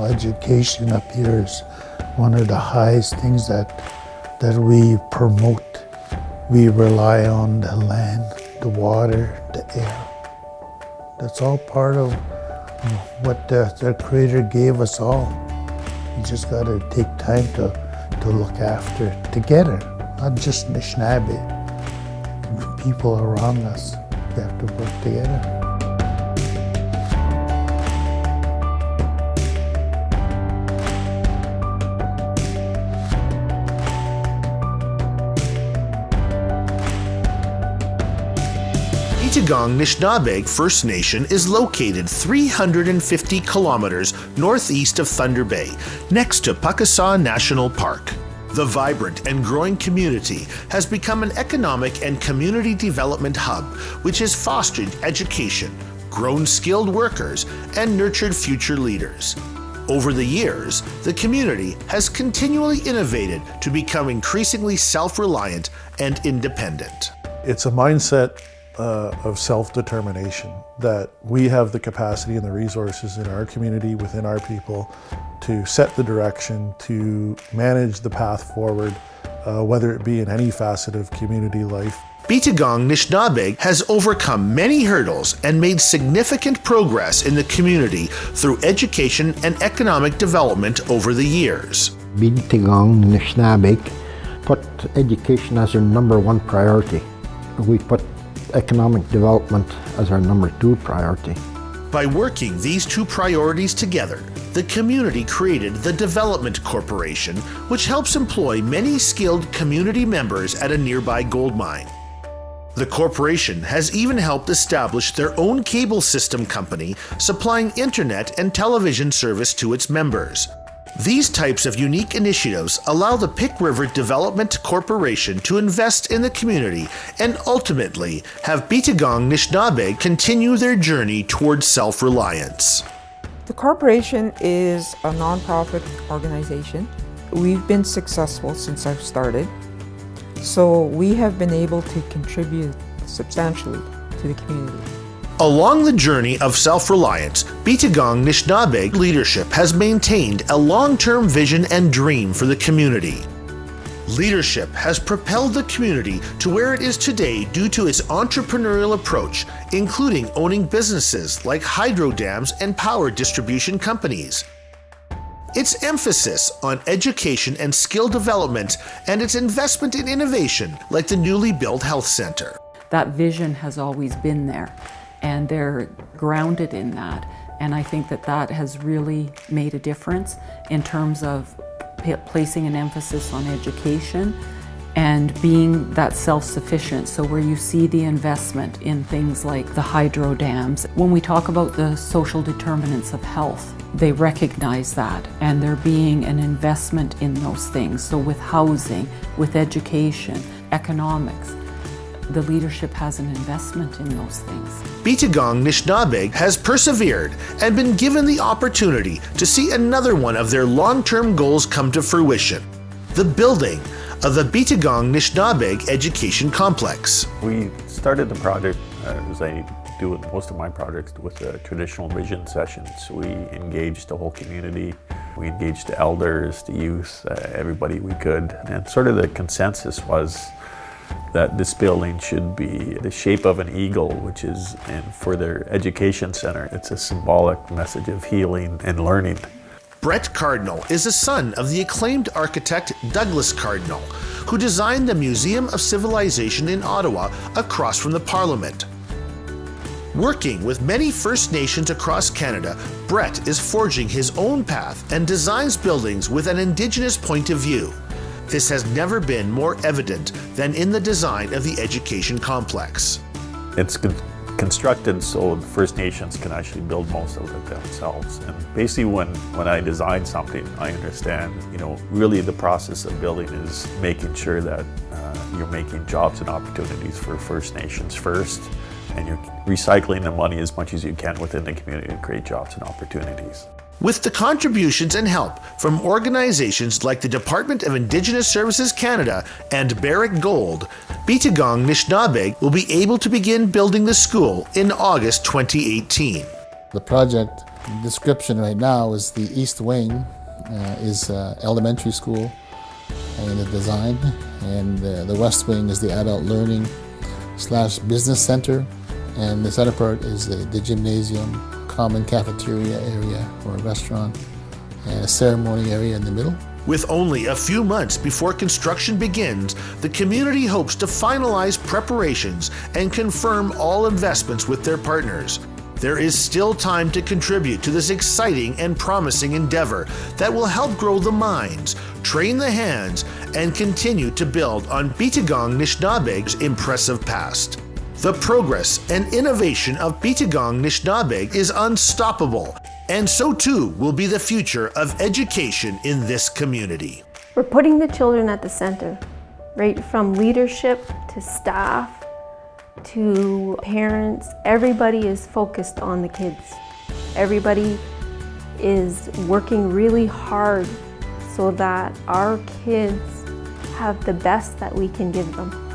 education up here is one of the highest things that we promote. We rely on the land, the water, the air. That's all part of what the Creator gave us all. You just got to take time to look after it together, not just Nishnaabeg. People around us, we have to work together. Biigtigong Nishnaabeg First Nation is located 350 kilometers northeast of Thunder Bay, next to Pakasaw National Park. The vibrant and growing community has become an economic and community development hub, which has fostered education, grown skilled workers, and nurtured future leaders. Over the years, the community has continually innovated to become increasingly self-reliant and independent. It's a mindset of self-determination, that we have the capacity and the resources in our community, within our people, to set the direction, to manage the path forward, whether it be in any facet of community life. Biigtigong Nishnaabeg has overcome many hurdles and made significant progress in the community through education and economic development over the years. Biigtigong Nishnaabeg put education as our #1 priority. We put economic development as our #2 priority. By working these two priorities together, the community created the Development Corporation, which helps employ many skilled community members at a nearby gold mine. The corporation has even helped establish their own cable system company, supplying internet and television service to its members. These types of unique initiatives allow the Pick River Development Corporation to invest in the community and ultimately have Biigtigong Nishnaabeg continue their journey towards self-reliance. The corporation is a nonprofit organization. We've been successful since I've started, so we have been able to contribute substantially to the community. Along the journey of self-reliance, Biigtigong Nishnaabeg leadership has maintained a long-term vision and dream for the community. Leadership has propelled the community to where it is today due to its entrepreneurial approach, including owning businesses like hydro dams and power distribution companies. Its emphasis on education and skill development and its investment in innovation like the newly built health center. That vision has always been there, and they're grounded in that. And I think that that has really made a difference in terms of placing an emphasis on education and being that self-sufficient. So where you see the investment in things like the hydro dams, when we talk about the social determinants of health, they recognize that, and there being an investment in those things. So with housing, with education, economics, the leadership has an investment in those things. Biigtigong Nishnaabeg has persevered and been given the opportunity to see another one of their long-term goals come to fruition: the building of the Biigtigong Nishnaabeg Education Complex. We started the project, as I do with most of my projects, with the traditional vision sessions. We engaged the whole community. We engaged the elders, the youth, everybody we could. And sort of the consensus was that this building should be the shape of an eagle, which is, and for their education center, it's a symbolic message of healing and learning. Brett Cardinal is a son of the acclaimed architect Douglas Cardinal, who designed the Museum of Civilization in Ottawa across from the Parliament. Working with many First Nations across Canada, Brett is forging his own path and designs buildings with an Indigenous point of view. This has never been more evident than in the design of the education complex. It's constructed so the First Nations can actually build most of it themselves. And basically when I design something, I understand, really the process of building is making sure that you're making jobs and opportunities for First Nations first, and you're recycling the money as much as you can within the community to create jobs and opportunities. With the contributions and help from organizations like the Department of Indigenous Services Canada and Barrick Gold, Biigtigong Nishnaabeg will be able to begin building the school in August 2018. The project description right now is the east wing is elementary school in the design, and the west wing is the adult learning / business center, and the center part is the gymnasium, common cafeteria area or a restaurant, and a ceremony area in the middle. With only a few months before construction begins, the community hopes to finalize preparations and confirm all investments with their partners. There is still time to contribute to this exciting and promising endeavor that will help grow the minds, train the hands, and continue to build on Biigtigong Nishnaabeg's impressive past. The progress and innovation of Biigtigong Nishnaabeg is unstoppable, and so too will be the future of education in this community. We're putting the children at the center, right from leadership to staff to parents. Everybody is focused on the kids. Everybody is working really hard so that our kids have the best that we can give them.